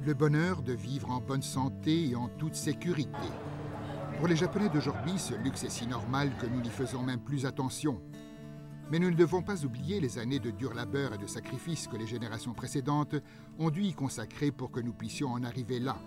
Le bonheur de vivre en bonne santé et en toute sécurité. Pour les Japonais d'aujourd'hui, ce luxe est si normal que nous n'y faisons même plus attention. Mais nous ne devons pas oublier les années de dur labeur et de sacrifice que les générations précédentes ont dû y consacrer pour que nous puissions en arriver là.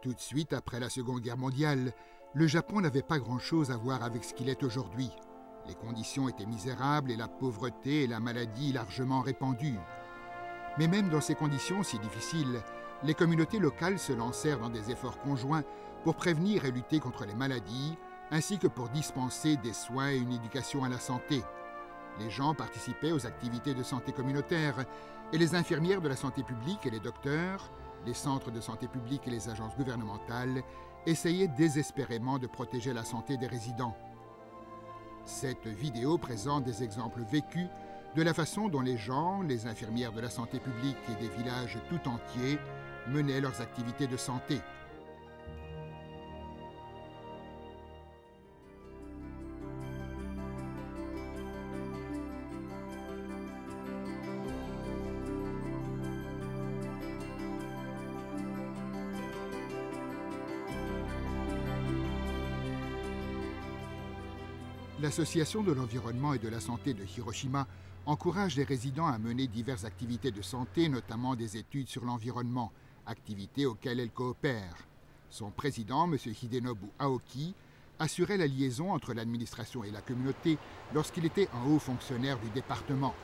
Tout de suite après la Seconde Guerre mondiale, le Japon n'avait pas grand-chose à voir avec ce qu'il est aujourd'hui. Les conditions étaient misérables et la pauvreté et la maladie largement répandues. Mais même dans ces conditions si difficiles, les communautés locales se lancèrent dans des efforts conjoints pour prévenir et lutter contre les maladies, ainsi que pour dispenser des soins et une éducation à la santé. Les gens participaient aux activités de santé communautaire et les infirmières de la santé publique et les docteurs, les centres de santé publique et les agences gouvernementales essayaient désespérément de protéger la santé des résidents. Cette vidéo présente des exemples vécus de la façon dont les gens, les infirmières de la santé publique et des villages tout entiers menaient leurs activités de santé. L'Association de l'environnement et de la santé de Hiroshima encourage les résidents à mener diverses activités de santé, notamment des études sur l'environnement, activités auxquelles elle coopère. Son président, M. Hidenobu Aoki, assurait la liaison entre l'administration et la communauté lorsqu'il était un haut fonctionnaire du département.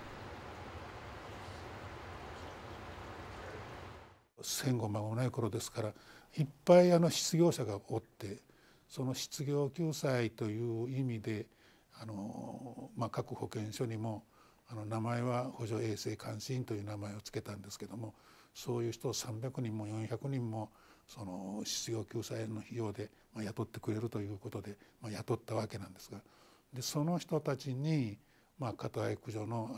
戦後間もない頃ですからいっぱい失業者がおってその失業救済という意味で各保健所にも名前は補助衛生監視員という名前を付けたんですけどもそういう人を300人も400人もその失業救済の費用で雇ってくれるということで雇ったわけなんですがでその人たちにカトアイ駆除の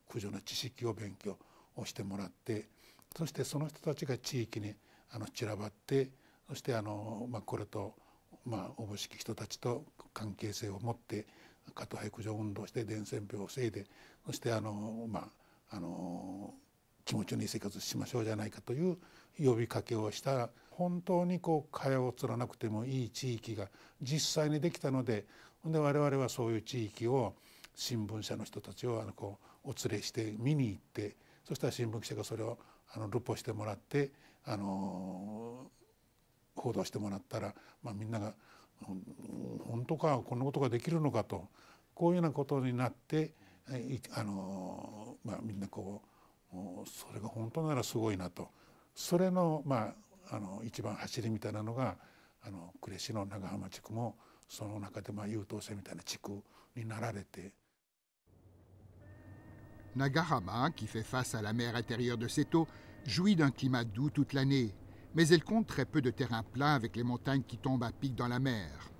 駆除の知識を勉強をしてもらってそしてその人たちが地域に散らばってそしてこれとおぼしき人たちと関係性を持ってカトアイ駆除運動して伝染病を防いでそして気持ちのいい生活をしましょうじゃないかという呼びかけをした本当に蚊帳を釣らなくてもいい地域が実際にできたので我々はそういう地域を新聞社の人たちをお連れして見に行ってそしたら新聞記者がそれをルポしてもらって報道してもらったら、みんなが本当かこんなことができるのかとこういうようなことになってみんなそれが本当ならすごいなとそれの一番走りみたいなのが呉市の長浜地区もその中で優等生みたいな地区になられて。Nagahama, qui fait face à la mer intérieure de Seto, jouit d'un climat doux toute l'année, mais elle compte très peu de terrain plat avec les montagnes qui tombent à pic dans la mer.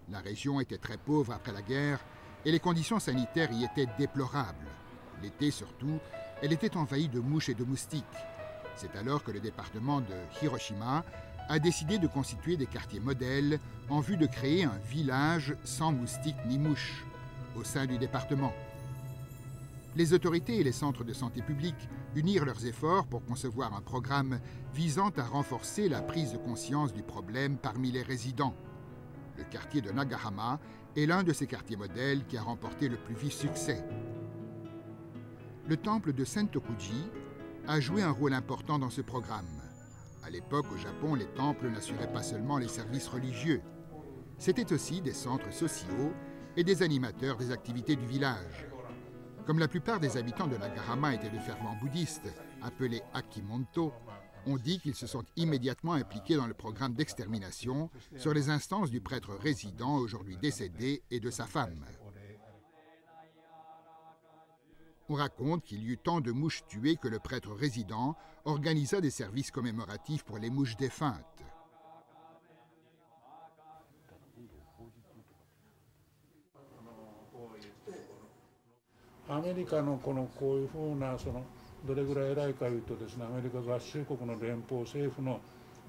La région était très pauvre après la guerre et les conditions sanitaires y étaient déplorables. L'été surtout, elle était envahie de mouches et de moustiques. C'est alors que le département de Hiroshima a décidé de constituer des quartiers modèles en vue de créer un village sans moustiques ni mouches au sein du département. Les autorités et les centres de santé publique unirent leurs efforts pour concevoir un programme visant à renforcer la prise de conscience du problème parmi les résidents. Le quartier de Nagahama est l'un de ces quartiers modèles qui a remporté le plus vif succès. Le temple de Sentokuji a joué un rôle important dans ce programme. À l'époque, au Japon, les temples n'assuraient pas seulement les services religieux. C'étaient aussi des centres sociaux et des animateurs des activités du village. Comme la plupart des habitants de Nagahama étaient de fervents bouddhistes, appelés Akimonto, on dit qu'ils se sont immédiatement impliqués dans le programme d'extermination sur les instances du prêtre résident, aujourd'hui décédé, et de sa femme. On raconte qu'il y eut tant de mouches tuées que le prêtre résident organisa des services commémoratifs pour les mouches défuntes. アメリカのこういうふうなどれぐらい偉いかいうとですね、アメリカ合衆国の連邦政府の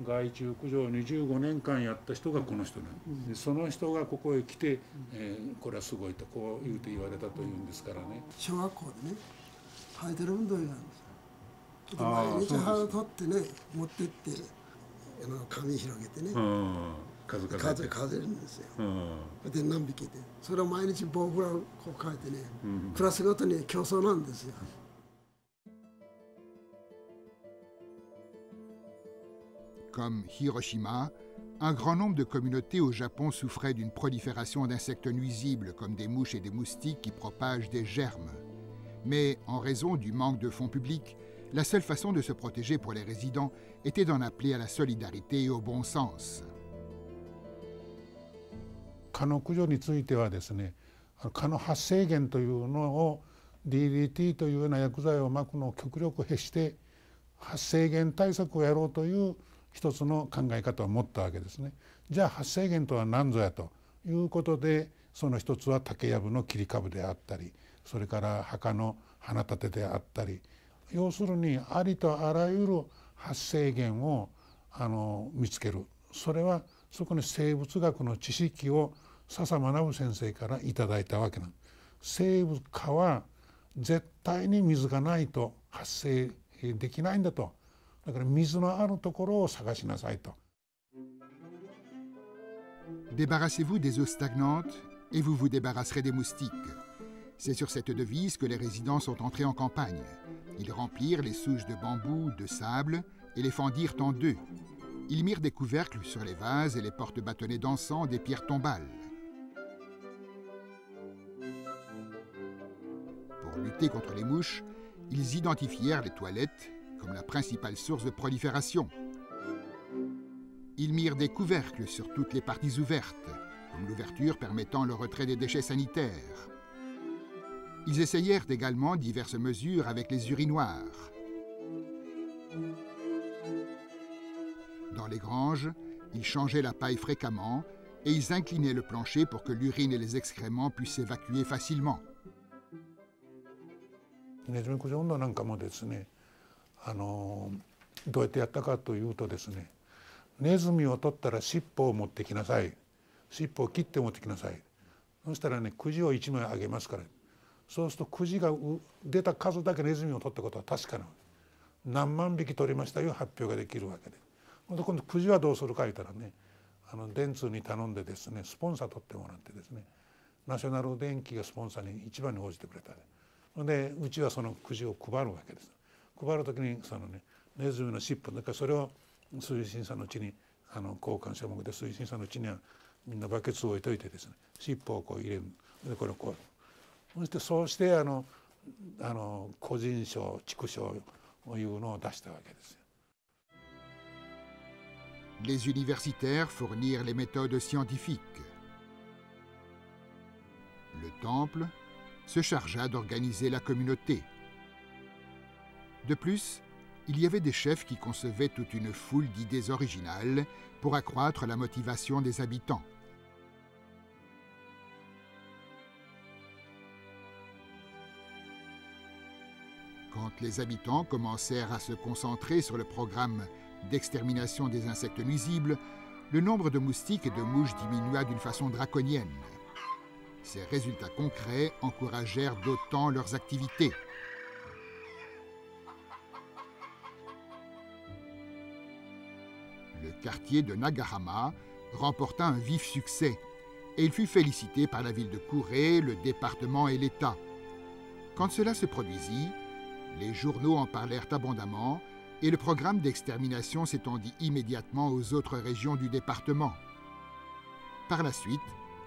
害虫駆除を25年間やった人がこの人なんで、その人がここへ来て、これはすごいとこう言われたというんですからね。小学校でね生えてる運動員なんですよ。毎日葉を取ってね持ってって紙広げてね数えるんですよ。で何匹でそれを毎日棒グラフこう書いてね、クラスごとに競争なんですよ。Comme Hiroshima, un grand nombre de communautés au Japon souffraient d'une prolifération d'insectes nuisibles comme des mouches et des moustiques qui propagent des germes. Mais en raison du manque de fonds publics, la seule façon de se protéger pour les résidents était d'en appeler à la solidarité et au bon sens. 蚊の駆除についてはですね、蚊の発生源というのを DDT というような薬剤をまくのを極力減して発生源対策をやろうという一つの考え方を持ったわけですね。じゃあ発生源とは何ぞやということで、その一つは竹やぶの切り株であったり、それから墓の花立てであったり、要するにありとあらゆる発生源を見つける。それはそこに生物学の知識を笹学先生からいただいたわけなんです。蚊は絶対に水がないと発生できないんだと。だから水のあるところを探しなさいと。Débarrassez-vous des eaux stagnantes et vous vous débarrasserez des moustiques. C'est sur cette devise que les résidents sont entrés en campagne. Ils remplirent les souches de bambou, de sable et les fendirent en deux. Ils mirent des couvercles sur les vases et les portes bâtonnées d'encens des pierres tombales. Pour lutter contre les mouches, ils identifièrent les toilettes comme la principale source de prolifération. Ils mirent des couvercles sur toutes les parties ouvertes, comme l'ouverture permettant le retrait des déchets sanitaires. Ils essayèrent également diverses mesures avec les urinoirs. Dans les granges, ils changeaient la paille fréquemment et ils inclinaient le plancher pour que l'urine et les excréments puissent s'évacuer facilement. ネズミ駆除運動なんかもですね、どうやってやったかというとですね、ネズミを取ったら尻尾を持ってきなさい、尻尾を切って持ってきなさい、そしたらねくじを1枚あげますから、そうするとくじが出た数だけネズミを取ったことは確かな、何万匹取りましたいう発表ができるわけで、今度くじはどうするか言ったらね、電通に頼んでですねスポンサー取ってもらってですね、ナショナル電機がスポンサーに一番に応じてくれたで、うちはそのくじを配るわけです。配る時にネズミの尻尾だからそれを推進者のうちに交換したもので、推進者のうちにはみんなバケツを置いといてですね、尻尾をこう入れる。でこれをこうそうして個人賞地区賞というのを出したわけですよ。Les universitaires fournirent les méthodes scientifiques. Le temple se chargea d'organiser la communauté. De plus, il y avait des chefs qui concevaient toute une foule d'idées originales pour accroître la motivation des habitants. Quand les habitants commencèrent à se concentrer sur le programme d'extermination des insectes nuisibles, le nombre de moustiques et de mouches diminua d'une façon draconienne. Ces résultats concrets encouragèrent d'autant leurs activités. Le quartier de Nagahama remporta un vif succès et il fut félicité par la ville de Kure, le département et l'État. Quand cela se produisit, les journaux en parlèrent abondamment et le programme d'extermination s'étendit immédiatement aux autres régions du département. Par la suite,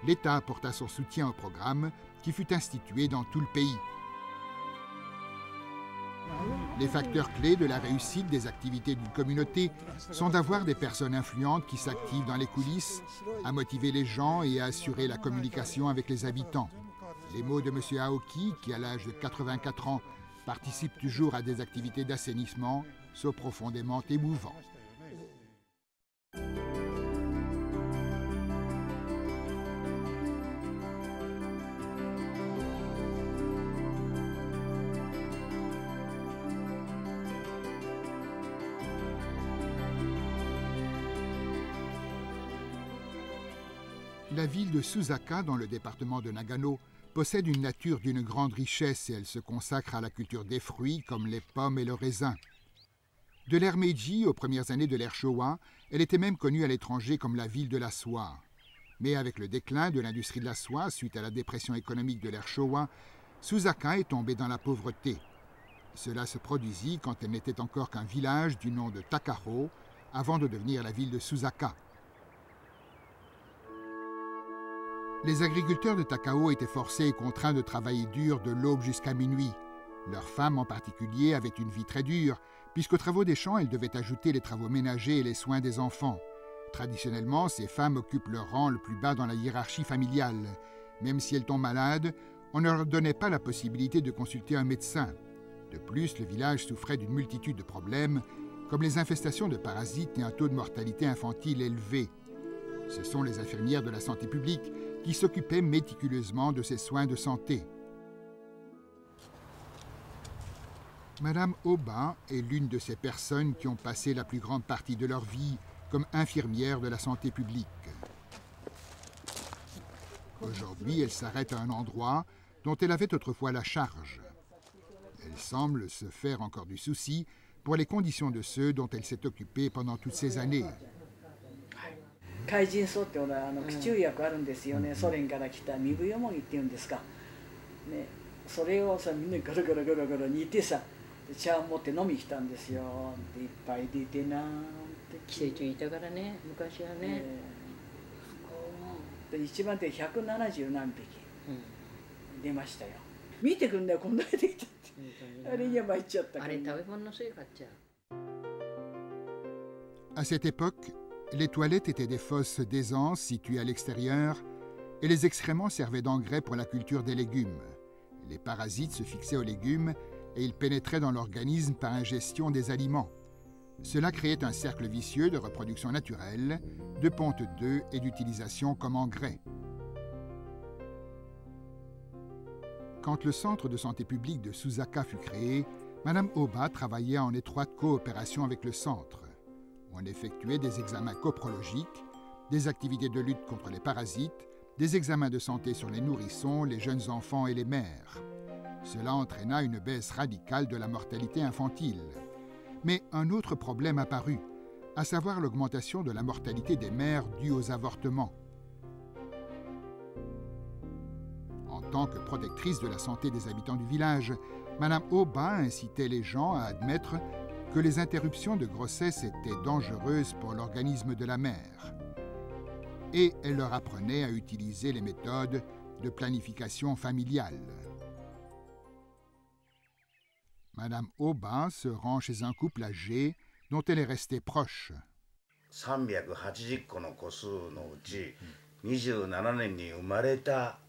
l'État apporta son soutien au programme qui fut institué dans tout le pays. Les facteurs clés de la réussite des activités d'une communauté sont d'avoir des personnes influentes qui s'activent dans les coulisses, à motiver les gens et à assurer la communication avec les habitants. Les mots de M. Aoki, qui à l'âge de 84 ans participe toujours à des activités d'assainissement, sont profondément émouvants. La ville de Susaka, dans le département de Nagano, possède une nature d'une grande richesse et elle se consacre à la culture des fruits comme les pommes et le raisin. De l'ère Meiji aux premières années de l'ère Showa, elle était même connue à l'étranger comme la ville de la soie. Mais avec le déclin de l'industrie de la soie suite à la dépression économique de l'ère Showa, Susaka est tombée dans la pauvreté. Cela se produisit quand elle n'était encore qu'un village du nom de Takao, avant de devenir la ville de Susaka. Les agriculteurs de Takao étaient forcés et contraints de travailler dur de l'aube jusqu'à minuit. Leurs femmes en particulier avaient une vie très dure, puisqu'aux travaux des champs, elles devaient ajouter les travaux ménagers et les soins des enfants. Traditionnellement, ces femmes occupent le rang le plus bas dans la hiérarchie familiale. Même si elles tombent malades, on ne leur donnait pas la possibilité de consulter un médecin. De plus, le village souffrait d'une multitude de problèmes, comme les infestations de parasites et un taux de mortalité infantile élevé. Ce sont les infirmières de la santé publique qui s'occupaient méticuleusement de ces soins de santé. Madame Oba est l'une de ces personnes qui ont passé la plus grande partie de leur vie comme infirmière de la santé publique. Aujourd'hui, elle s'arrête à un endroit dont elle avait autrefois la charge. Elle semble se faire encore du souci pour les conditions de ceux dont elle s'est occupée pendant toutes ces années. 海迅草っていうのは駆虫薬あるんですよね、ソ連から来たミブヨモギっていうんですか、ね、それをさみんなガラガラガラガラ煮てさ茶を持って飲みに来たんですよ。でいっぱい出てなーって寄生虫いたからね昔はね、で一番で170何匹出ましたよ。見てくんだよこんな出てきたって、あれには参っちゃったから、あれ食べ物のせいかっちゃう。 À cette époque, les toilettes étaient des fosses d'aisance situées à l'extérieur et les excréments servaient d'engrais pour la culture des légumes. Les parasites se fixaient aux légumes et ils pénétraient dans l'organisme par ingestion des aliments. Cela créait un cercle vicieux de reproduction naturelle, de ponte d'œufs et d'utilisation comme engrais. Quand le centre de santé publique de Susaka fut créé, Madame Oba travaillait en étroite coopération avec le centre. On effectuait des examens coprologiques, des activités de lutte contre les parasites, des examens de santé sur les nourrissons, les jeunes enfants et les mères. Cela entraîna une baisse radicale de la mortalité infantile. Mais un autre problème apparut, à savoir l'augmentation de la mortalité des mères due aux avortements. En tant que protectrice de la santé des habitants du village, Madame Oba incitait les gens à admettre que les interruptions de grossesse étaient dangereuses pour l'organisme de la mère. Et elle leur apprenait à utiliser les méthodes de planification familiale. Madame Oba se rend chez un couple âgé dont elle est restée proche. 380個の個数のうち27年に生まれた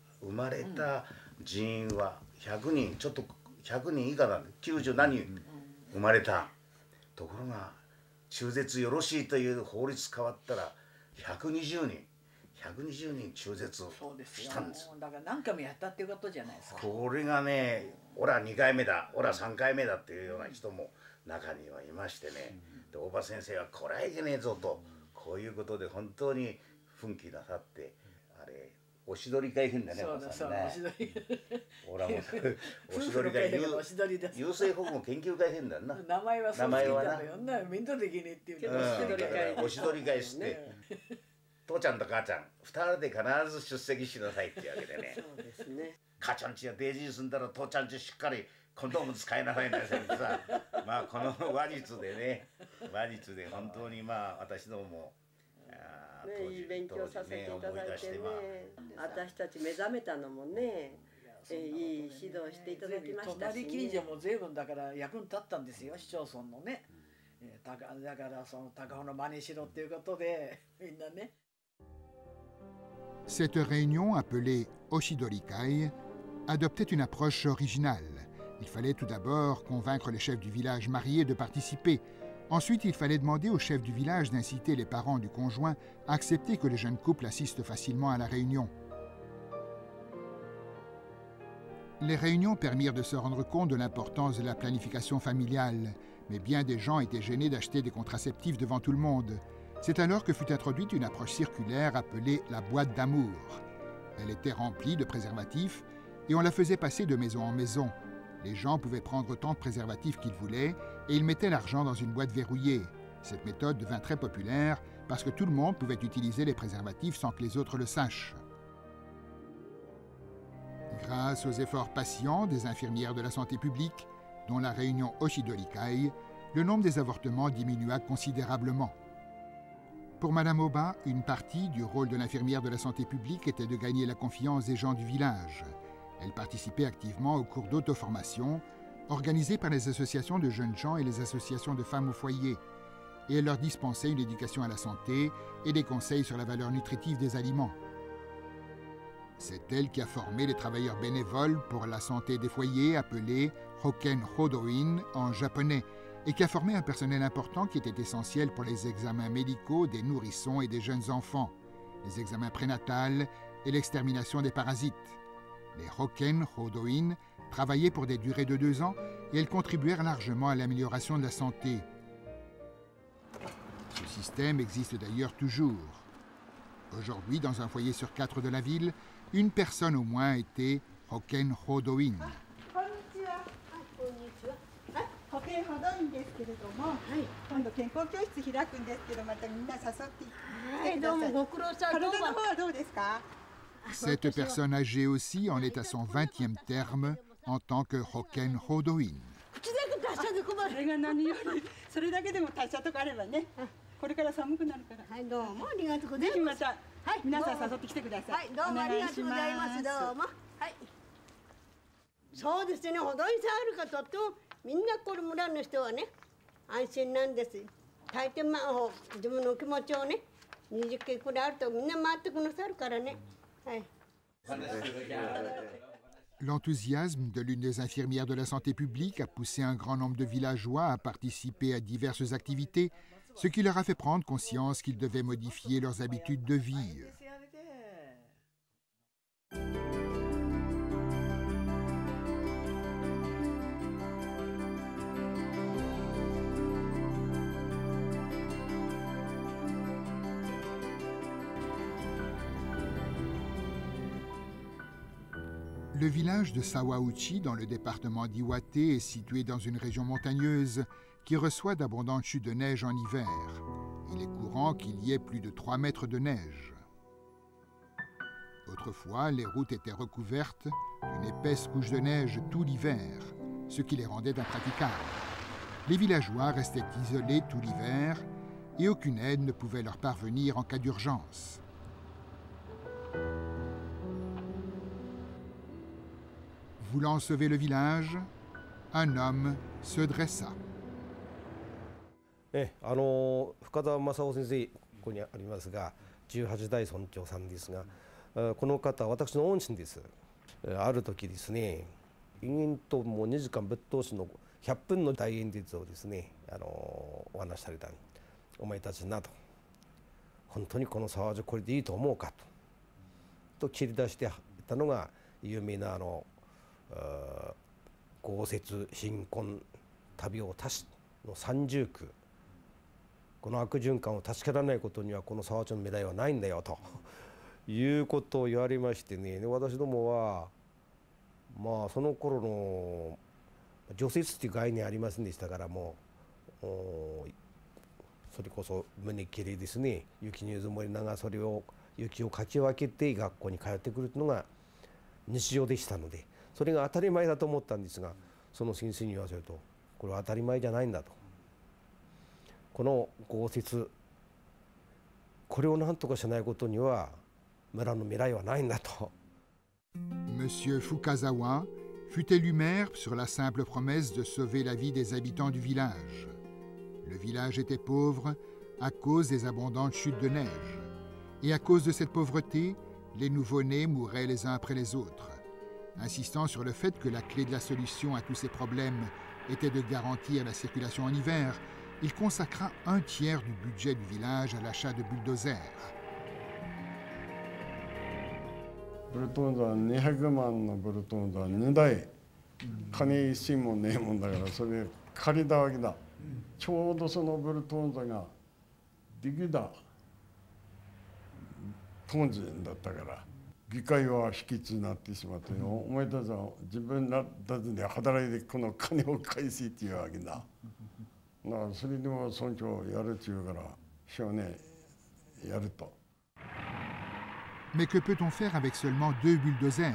人員は100人ちょっと100人以下なんで90何人生まれた。ところが中絶よろしいという法律変わったら120人中絶したんです。だから何回もやったっていうことじゃないですか。これがね、俺は2回目だ、俺は3回目だっていうような人も中にはいましてね、で大場先生はこれはいけねえぞと、こういうことで本当に奮起なさって、あれおしどり会変だね、そうだそうね。おしどり。俺はもうおしどり会優生保護研究会変だな。名前はそうついたのよな、民族的にっていう。おしどり会して。父ちゃんと母ちゃん2人で必ず出席しなさいってわけでね。そうですね。母ちゃんちがデイジー住んだら父ちゃんちしっかりコンドーム使いなさいなさいってさ、まあこの話術でね、話術で本当にまあ私どもいい勉強させていただいてね、私たち目覚めたのもね、いい指導していただきましたしね。隣近所も随分だから役に立ったんですよ、市町村のね。だからその高尾の真似しろっていうことでみんなね。Cette réunion, appelée Oshidorikai, adoptait une approche originale. Il fallait tout d'abord convaincre les chefs du village mariés de participer. Ensuite, il fallait demander aux chefs du village d'inciter les parents du conjoint à accepter que les jeunes couples assistent facilement à la réunion. Les réunions permirent de se rendre compte de l'importance de la planification familiale, mais bien des gens étaient gênés d'acheter des contraceptifs devant tout le monde. C'est alors que fut introduite une approche circulaire appelée la boîte d'amour. Elle était remplie de préservatifs et on la faisait passer de maison en maison. Les gens pouvaient prendre autant de préservatifs qu'ils voulaient et ils mettaient l'argent dans une boîte verrouillée. Cette méthode devint très populaire parce que tout le monde pouvait utiliser les préservatifs sans que les autres le sachent. Grâce aux efforts patients des infirmières de la santé publique, dont la réunion Oshidorikai, le nombre des avortements diminua considérablement. Pour Madame Oba, une partie du rôle de l'infirmière de la santé publique était de gagner la confiance des gens du village. Elle participait activement aux cours d'auto-formation organisés par les associations de jeunes gens et les associations de femmes au foyer, et elle leur dispensait une éducation à la santé et des conseils sur la valeur nutritive des aliments. C'est elle qui a formé les travailleurs bénévoles pour la santé des foyers, appelés Hoken Hodoin en japonais, et qui a formé un personnel important qui était essentiel pour les examens médicaux des nourrissons et des jeunes enfants, les examens prénatals et l'extermination des parasites. Les Hoken Hodoin travaillaient pour des durées de 2 ans et elles contribuèrent largement à l'amélioration de la santé. Ce système existe d'ailleurs toujours. Aujourd'hui, dans un foyer sur 4 de la ville, une personne au moins était Hoken Hodoin. Cette personne âgée aussi en est à son 20e terme en tant que Hoken Hodoin. L'enthousiasme de l'une des infirmières de la santé publique a poussé un grand nombre de villageois à participer à diverses activités, ce qui leur a fait prendre conscience qu'ils devaient modifier leurs habitudes de vie. Le village de Sawauchi, dans le département d'Iwate, est situé dans une région montagneuse qui reçoit d'abondantes chutes de neige en hiver. Il est courant qu'il y ait plus de 3 mètres de neige. Autrefois, les routes étaient recouvertes d'une épaisse couche de neige tout l'hiver, ce qui les rendait impraticables. Les villageois restaient isolés tout l'hiver et aucune aide ne pouvait leur parvenir en cas d'urgence. Voulant sauver le village, un homme se dressa. 深澤正夫先生ここにありますが18代村長さんですがこの方は私の恩師です。ある時ですね延々ともう2時間ぶっ通しの100分の大演説をですねお話しされた。お前たちなと本当にこの沢城これでいいと思うかと切り出していったのが有名な豪雪貧困旅を足しの30句。この悪循環を断ち切らないことにはこの沢町の未来はないんだよということを言われましてね、私どもはまあその頃の除雪っていう概念ありませんでしたからもうそれこそ胸切りですね、雪にうずもりながらそれを雪をかき分けて学校に通ってくるのが日常でしたので、それが当たり前だと思ったんですが、その先生に言わせるとこれは当たり前じゃないんだと。この豪雪これを何とかしないことには村の未来はないんだと。Monsieur Fukazawa fut élu maire sur la simple promesse de sauver la vie des habitants du village. Le village était pauvre à cause des abondantes chutes de neige. Et à cause de cette pauvreté, les nouveau-nés mouraient les uns après les autres. Insistant sur le fait que la clé de la solution à tous ces problèmes était de garantir la circulation en hiver, il consacra 1/3 du budget du village à l'achat de bulldozers. ブルトーンは200万のブルトーンは2台、金一銭もねえもんだからそれ借りたわけだ。ちょうどそのブルトーンが力だ当時だったから議会は引き継になってしまって、お前たちは自分たちで働いてこの金を返しっていうわけだ。だからそれでも村長やるっていうから少年やると。Mais que peut-on faire avec seulement 2 bulldozers?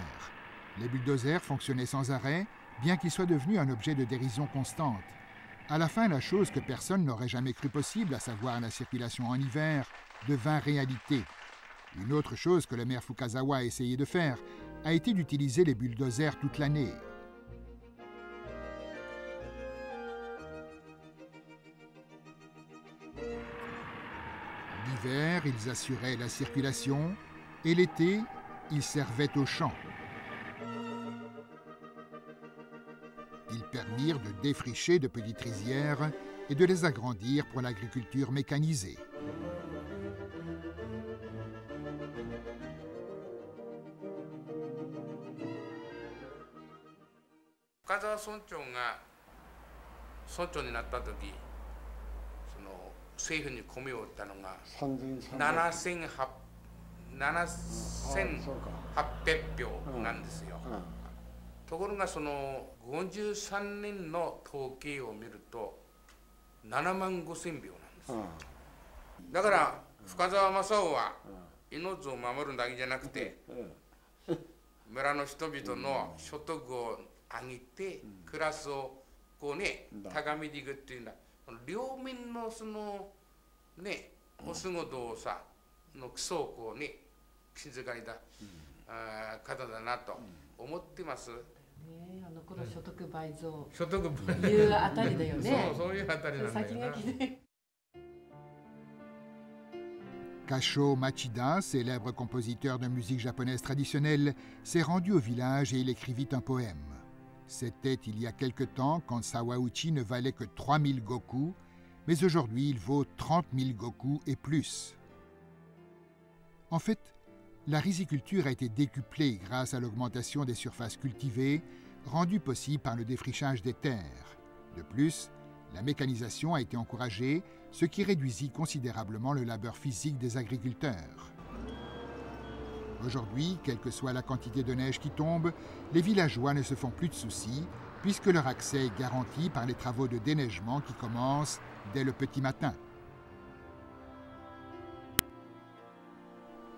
Les bulldozers fonctionnaient sans arrêt, bien qu'ils soient devenus un objet de dérision constante. À la fin, la chose que personne n'aurait jamais cru possible, à savoir la circulation en hiver, devint réalité. Une autre chose que le maire Fukazawa a essayé de faire a été d'utiliser les bulldozers toute l'année. L'hiver, ils assuraient la circulation, et l'été, ils servaient aux champs. Ils permirent de défricher de petites rizières et de les agrandir pour l'agriculture mécanisée. Fukazawa 村長が村長になった時、その政府に米を売ったのが7800票なんですよ。ところがその53年の統計を見ると7万5千票なんです。だから深澤正雄は命を守るだけじゃなくて村の人々の所得を上げてクラスをこうね高めていくっていうのは両面のそのねお仕事をさの基礎をこうね築かれた方だなと思ってます。あの頃所得倍増。所得倍増。いうあたりだよね。そういうあたりなんだよな。先駆けで。Kasho Machida, célèbre compositeur de musique japonaise traditionnelle, s'est rendu au village et il écrivit un poème. C'était il y a quelque temps quand Sawauchi ne valait que 3000 goku, mais aujourd'hui il vaut 30 000 goku et plus. En fait, la riziculture a été décuplée grâce à l'augmentation des surfaces cultivées, rendue possible par le défrichage des terres. De plus, la mécanisation a été encouragée, ce qui réduisit considérablement le labeur physique des agriculteurs. Aujourd'hui, quelle que soit la quantité de neige qui tombe, les villageois ne se font plus de soucis, puisque leur accès est garanti par les travaux de déneigement qui commencent dès le petit matin.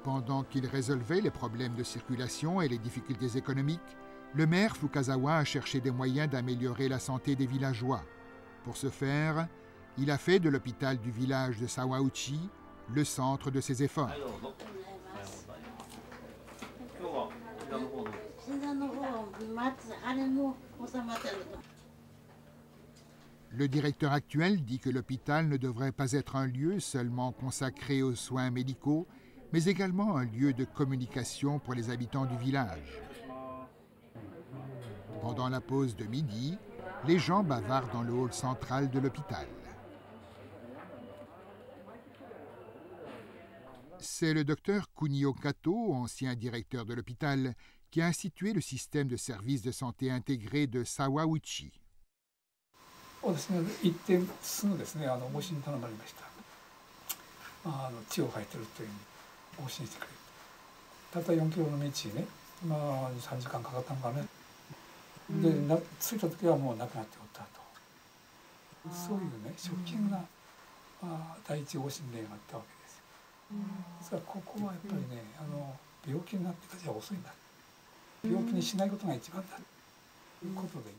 Pendant qu'il résolvait les problèmes de circulation et les difficultés économiques, le maire Fukazawa a cherché des moyens d'améliorer la santé des villageois. Pour ce faire, il a fait de l'hôpital du village de Sawauchi le centre de ses efforts. Le directeur actuel dit que l'hôpital ne devrait pas être un lieu seulement consacré aux soins médicaux, mais également un lieu de communication pour les habitants du village. Pendant la pause de midi, les gens bavardent dans le hall central de l'hôpital. C'est le docteur Kunio Kato, ancien directeur de l'hôpital, qui a institué le système de services de santé intégré de Sawauchi. そうですね、一点数のですね、往診に頼まれました。血を吐いてるというふうに往診してくれる。たった4キロの道ね、3時間かかったのかね。で、着いた時はもう亡くなっておったと。そういうね、ショッキングな第一往診例があったわけですよ。ですからここはやっぱりね、病気になってからじゃ遅いんだ。病気にしないことが一番だということでね。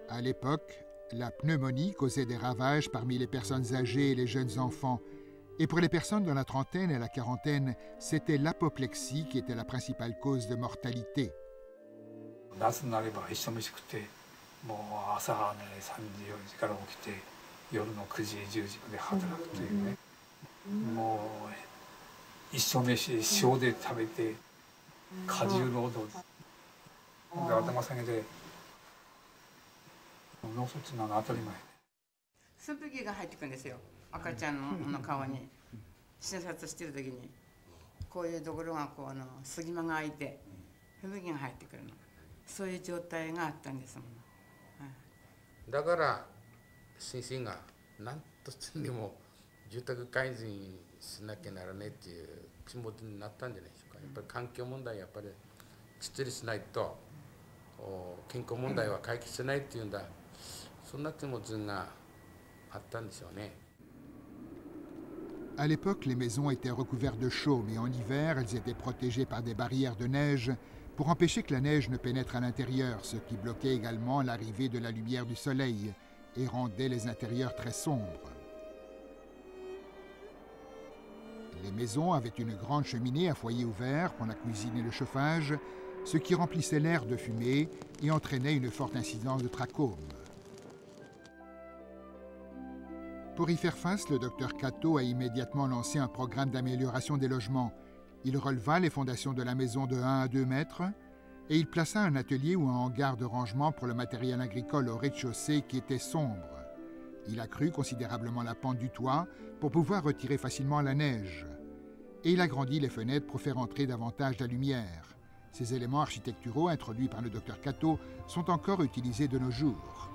À l'époque, la pneumonie causait des ravages parmi les personnes âgées et les jeunes enfants. Et pour les personnes dans la trentaine et la quarantaine, c'était l'apoplexie qui était la principale cause de mortalité. 夏になれば一緒飯食ってもう朝ね3時4時から起きて夜の9時10時まで働くというね、もう一緒飯塩で食べて過重労働で頭下げて脳卒中なの当たり前で扇風機が入ってくるんですよ。赤ちゃんの顔に診察してる時にこういうところがこう隙間が空いて吹雪が入ってくるの、そういう状態があったんですもん、だから先生が何としてでも住宅改善しなきゃならないっていう気持ちになったんじゃないでしょうか。やっぱり環境問題やっぱりきっちりしないと健康問題は解決しないっていうんだ、そんな気持ちがあったんでしょうね。À l'époque, les maisons étaient recouvertes de chaume et en hiver, elles étaient protégées par des barrières de neige pour empêcher que la neige ne pénètre à l'intérieur, ce qui bloquait également l'arrivée de la lumière du soleil et rendait les intérieurs très sombres. Les maisons avaient une grande cheminée à foyer ouvert pour la cuisine et le chauffage, ce qui remplissait l'air de fumée et entraînait une forte incidence de trachome. Pour y faire face, le docteur Kato a immédiatement lancé un programme d'amélioration des logements. Il releva les fondations de la maison de 1 à 2 mètres et il plaça un atelier ou un hangar de rangement pour le matériel agricole au rez-de-chaussée qui était sombre. Il accrut considérablement la pente du toit pour pouvoir retirer facilement la neige. Et il agrandit les fenêtres pour faire entrer davantage la lumière. Ces éléments architecturaux introduits par le docteur Kato sont encore utilisés de nos jours.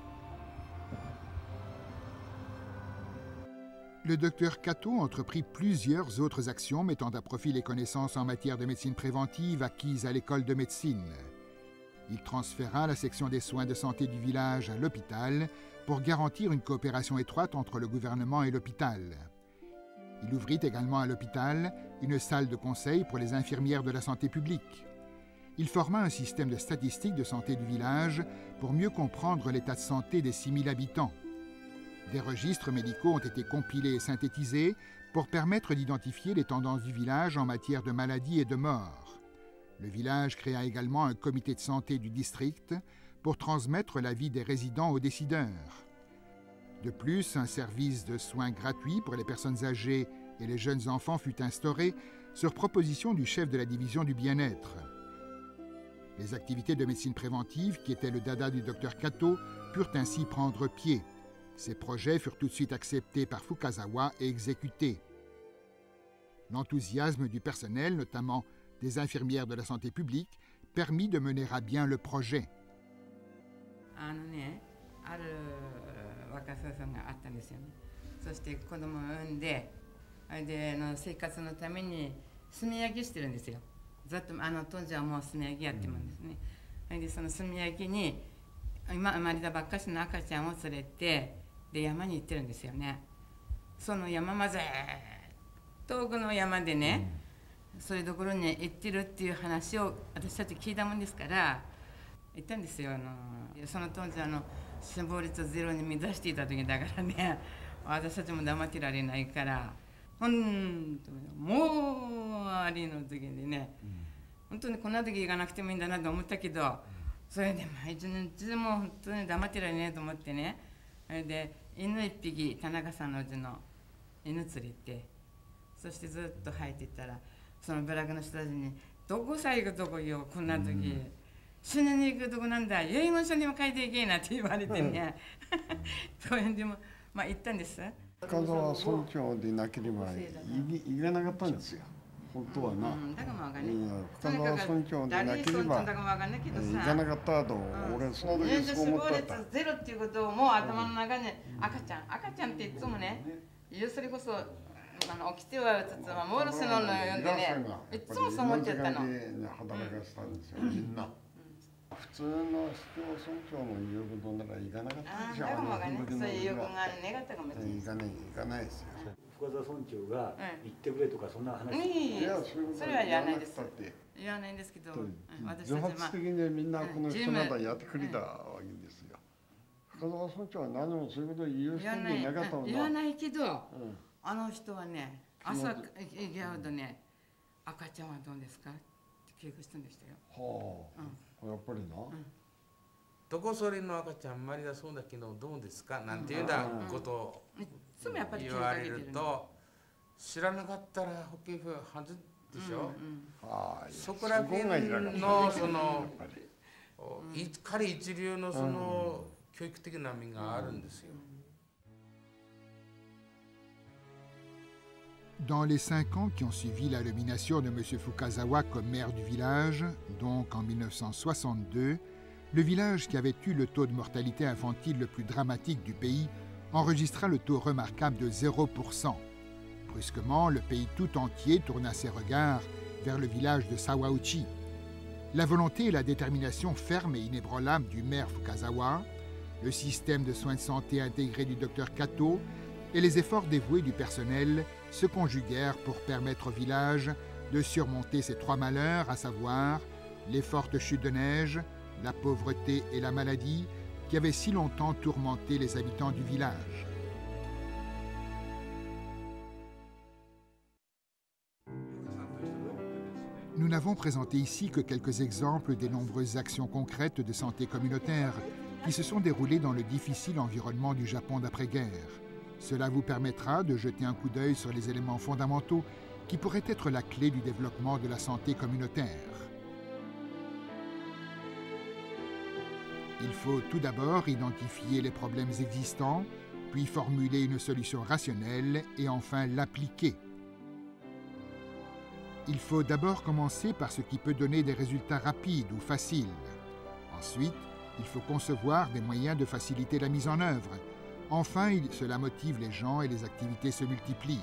Le docteur Kato entreprit plusieurs autres actions mettant à profit les connaissances en matière de médecine préventive acquises à l'école de médecine. Il transféra la section des soins de santé du village à l'hôpital pour garantir une coopération étroite entre le gouvernement et l'hôpital. Il ouvrit également à l'hôpital une salle de conseil pour les infirmières de la santé publique. Il forma un système de statistiques de santé du village pour mieux comprendre l'état de santé des 6000 habitants. Des registres médicaux ont été compilés et synthétisés pour permettre d'identifier les tendances du village en matière de maladies et de morts. Le village créa également un comité de santé du district pour transmettre l'avis des résidents aux décideurs. De plus, un service de soins gratuits pour les personnes âgées et les jeunes enfants fut instauré sur proposition du chef de la division du bien-être. Les activités de médecine préventive, qui étaient le dada du docteur Kato, purent ainsi prendre pied. Ces projets furent tout de suite acceptés par Fukazawa et exécutés. L'enthousiasme du personnel, notamment des infirmières de la santé publique, permit de mener à bien le projet. 若夫婦があったんですよね。そして子供を産んで、で生活のために炭焼きしてるんですよ。ずっと当時はもう炭焼きやってもんですね。でその炭焼きに今生まれたばっかしの赤ちゃんを連れてで山に行ってるんですよね。その山まで遠くの山でね、そういうところに行ってるっていう話を私たち聞いたもんですから行ったんですよ。その当時死亡率ゼロに目指していた時だからね、私たちも黙ってられないから本当にもうありの時にね、本当にこんな時行かなくてもいいんだなと思ったけど、それで一日も本当に黙ってられないと思ってね、それで犬一匹田中さんのうちの犬連れて、そしてずっと入っていったらその部落の人たちに「どこさ行くとこよこんな時。死にに行くとこなんだ、遺言書にも書いていけな」って言われてね、そういうでもまあ行ったんです。深澤村長でなければ行かなかったんですよ本当はな。だからわかんない。深澤村長でなければ行かなかったと俺その時そう思った。死亡率ゼロっていうことをもう頭の中に赤ちゃんっていつもね、それこそ起きてはつつはモールスのの読んでね、いつもそう思っちゃったの。働かせたんですよみんな。普通の市町村長の言うことなら行かなかったでしょ。そういう欲が願ったかもしれない。行かないですよ。深澤村長が行ってくれとかそんな話。いやそれは言わないです。言わないんですけど、自発的にみんなこの人などやってくれたわけですよ。深澤村長は何もそういうこと言う人になかったもんな。言わないけど、あの人はね、朝行き合うとね、赤ちゃんはどうですかって聞く人でしたよ。はあ。やっぱりな。どこそれの赤ちゃん生まれだそうだけどどうですかなんていうようなことを言われると、知らなかったら保険料はずでしょ。そこら辺のその彼一流のその教育的な面があるんですよ。Dans les 5 ans qui ont suivi la nomination de M. Fukazawa comme maire du village, donc en 1962, le village qui avait eu le taux de mortalité infantile le plus dramatique du pays enregistra le taux remarquable de 0%. Brusquement, le pays tout entier tourna ses regards vers le village de Sawauchi. La volonté et la détermination ferme et inébranlable du maire Fukazawa, le système de soins de santé intégré du docteur Kato et les efforts dévoués du personnel se conjuguèrent pour permettre au village de surmonter ces trois malheurs, à savoir les fortes chutes de neige, la pauvreté et la maladie qui avaient si longtemps tourmenté les habitants du village. Nous n'avons présenté ici que quelques exemples des nombreuses actions concrètes de santé communautaire qui se sont déroulées dans le difficile environnement du Japon d'après-guerre. Cela vous permettra de jeter un coup d'œil sur les éléments fondamentaux qui pourraient être la clé du développement de la santé communautaire. Il faut tout d'abord identifier les problèmes existants, puis formuler une solution rationnelle et enfin l'appliquer. Il faut d'abord commencer par ce qui peut donner des résultats rapides ou faciles. Ensuite, il faut concevoir des moyens de faciliter la mise en œuvre. Enfin, cela motive les gens et les activités se multiplient.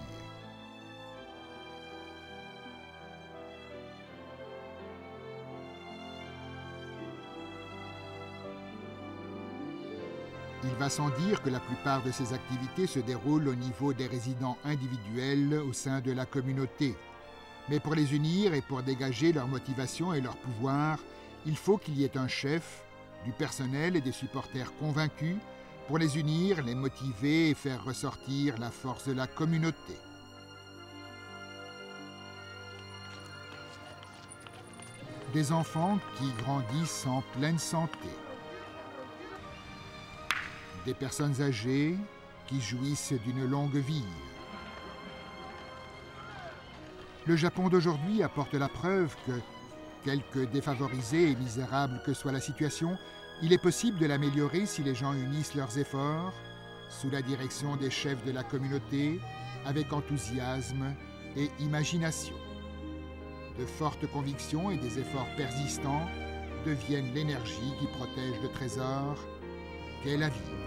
Il va sans dire que la plupart de ces activités se déroulent au niveau des résidents individuels au sein de la communauté. Mais pour les unir et pour dégager leur motivation et leur pouvoir, il faut qu'il y ait un chef, du personnel et des supporters convaincus pour les unir, les motiver et faire ressortir la force de la communauté. Des enfants qui grandissent en pleine santé. Des personnes âgées qui jouissent d'une longue vie. Le Japon d'aujourd'hui apporte la preuve que, quelque défavorisée et misérable que soit la situation, il est possible de l'améliorer si les gens unissent leurs efforts, sous la direction des chefs de la communauté, avec enthousiasme et imagination. De fortes convictions et des efforts persistants deviennent l'énergie qui protège le trésor qu'est la vie.